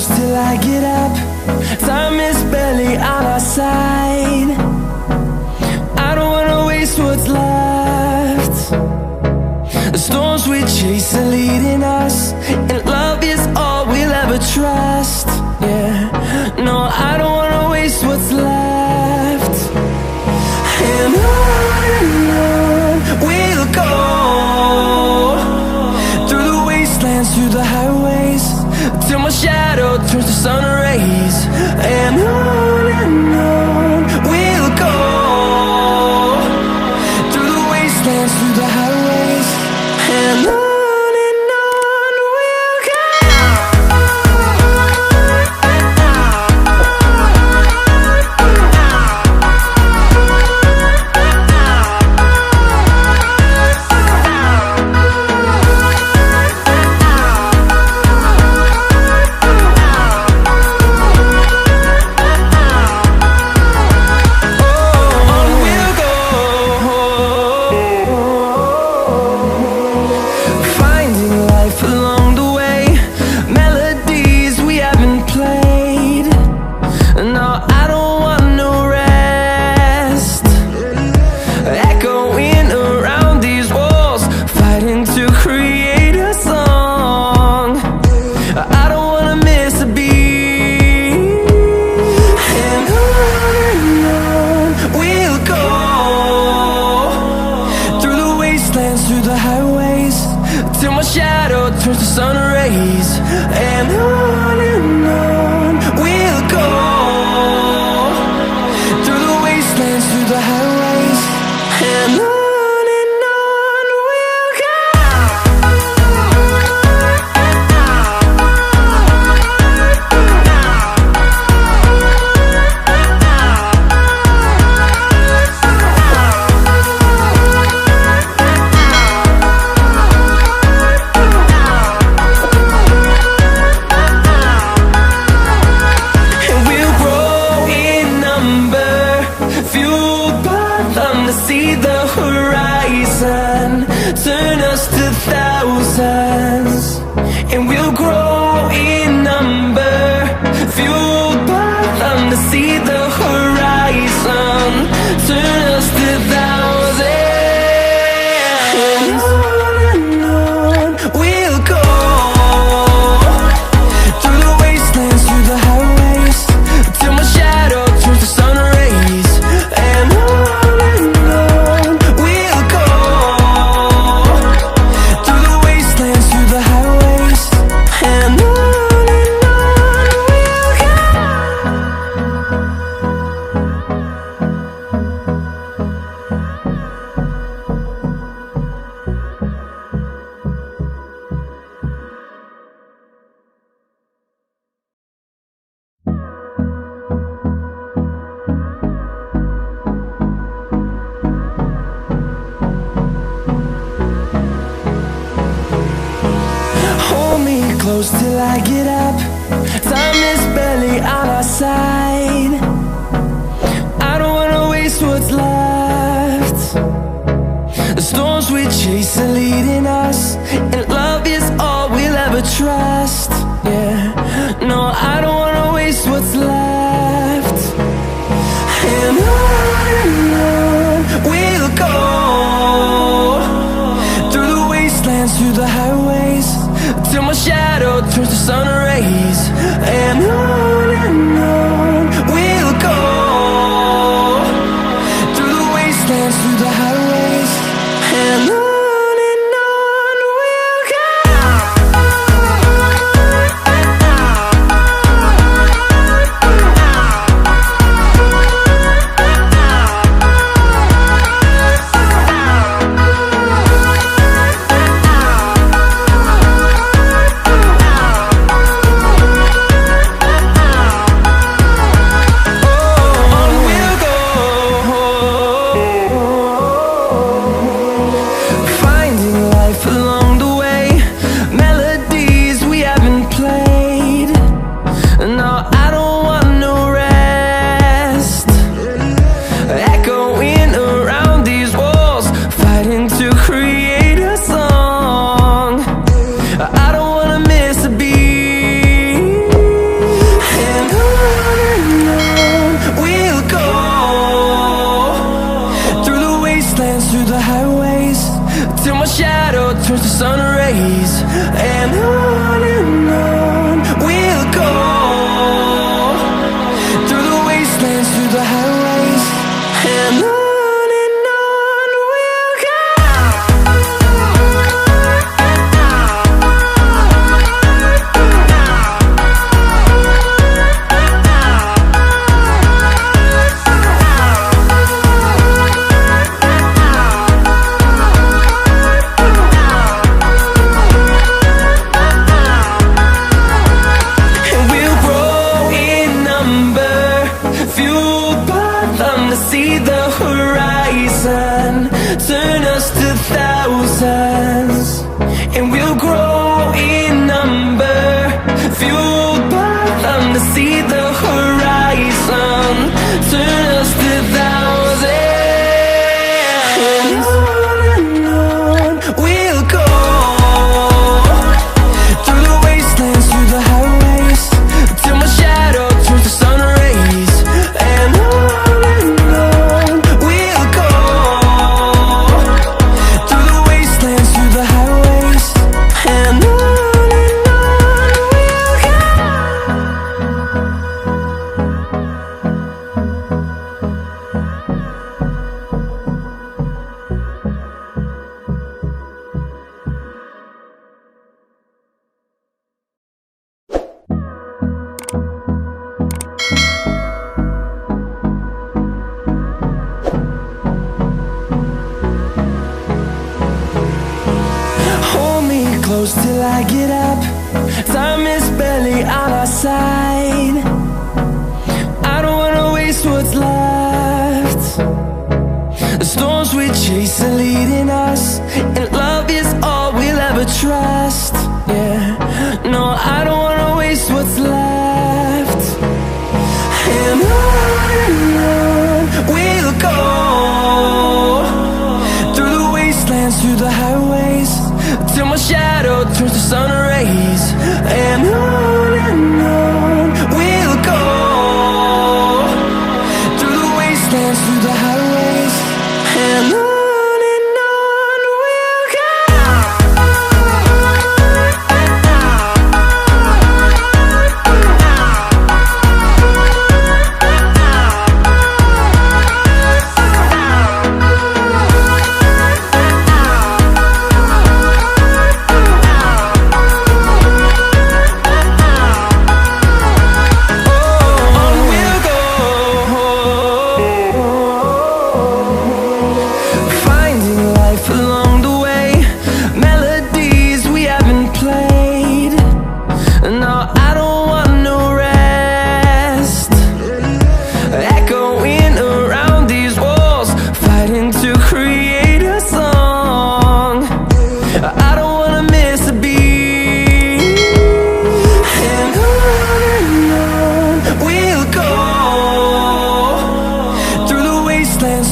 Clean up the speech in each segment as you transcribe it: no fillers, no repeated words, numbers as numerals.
close till I get up. Time is barely on our side. I don't wanna waste what's left. The storms we chase are leading us, and love is all we'll ever trust. Yeah, no, I don't wanna waste what's left. And on we'll go, through the wastelands, through the highways, till my shadow turns to sun rays. And on we'll go, through the wastelands, through the highways, and on. Through the highways, till my shadow turns to sun rays. And on we'll go, through the wastelands, through the highways, and on. See the horizon turn us to thousands, and we'll grow in number, fueled by them. To see the horizon turn us to thousands, and on we'll go, through the wastelands, through the highways, till my shadow turns to sun rays. And close till I get up. Time is barely on our side. I don't wanna waste what's left. The storms we chase are leading us, and love is all we'll ever trust. Yeah, no, I don't wanna waste what's left. And on we'll go, through the wastelands, through the highways, till my shadow turns to sun rays. And on we'll go, through the wastelands, through the highways, and on. We'll go. till my shadow turns to sun rays. And on we'll go, through the wastelands, through the highways. And on we'll go. See the horizon, turn us to thousands, and we'll grow in number, fueled by them. To see the horizon, turn us to thousands, and on we'll go, through the wastelands, through the highways, till my shadow turns to sun rays. And close till I get up. Time is barely on our side. I don't wanna waste what's left. The storms we chase are leading us, and love is all we'll ever trust. Yeah, no, I don't wanna waste what's left. And on we'll go, through the wastelands, through the highways, till my shadow turns to sun rays. And on we'll go, through the wastelands, through the highways. And on we'll go.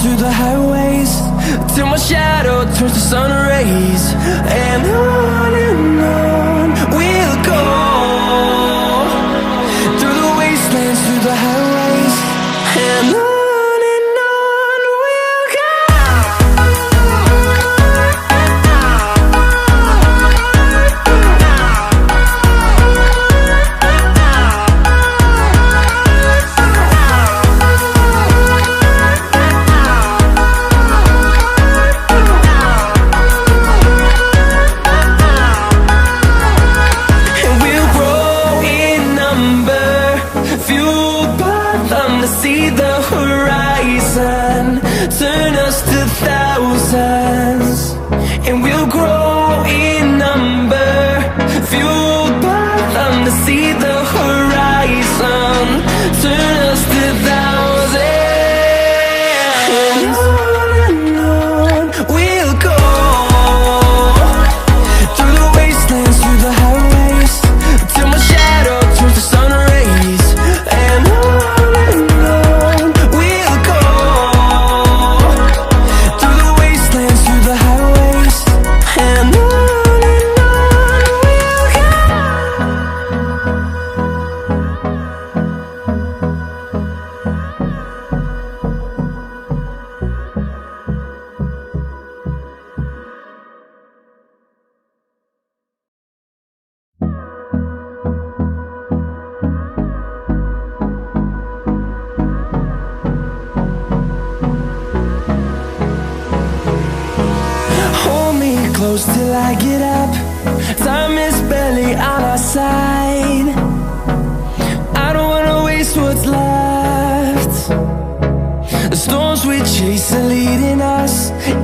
Through the highways, till my shadow turns to sun rays. And on we'll go, through the wastelands, through the highways. And on we'll go. To see the horizon, turn us to thousands, and we'll grow in number, fueled by them. To see the horizon, turn us to thousands, and on we'll go, through the wastelands, through the highways, till my shadow turns to sun rays. And on we'll go, side. I don't wanna waste what's left. The storms we chase are leading us,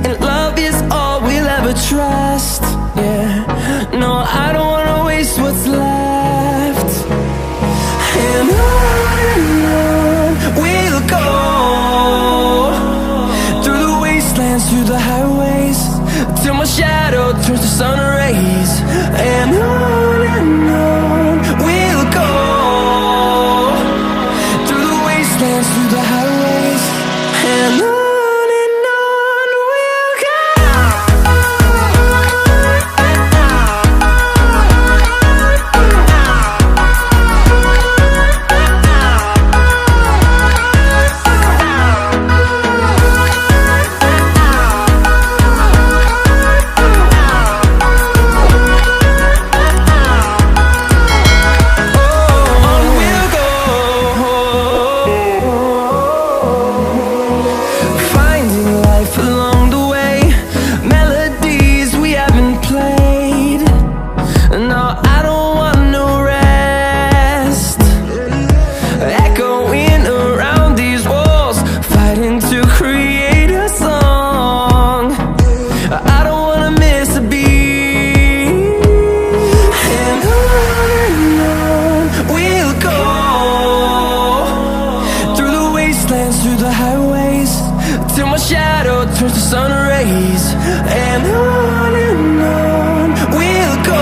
and love is all we'll ever trust. Yeah, no, I don't wanna waste what's left. And on we'll go, through the wastelands, through the highways, till my shadow turns to sun rays. And on we'll go, through the wastelands, through the highways, and on we'll go. Through the highways, till my shadow turns to sun rays. And on we'll go.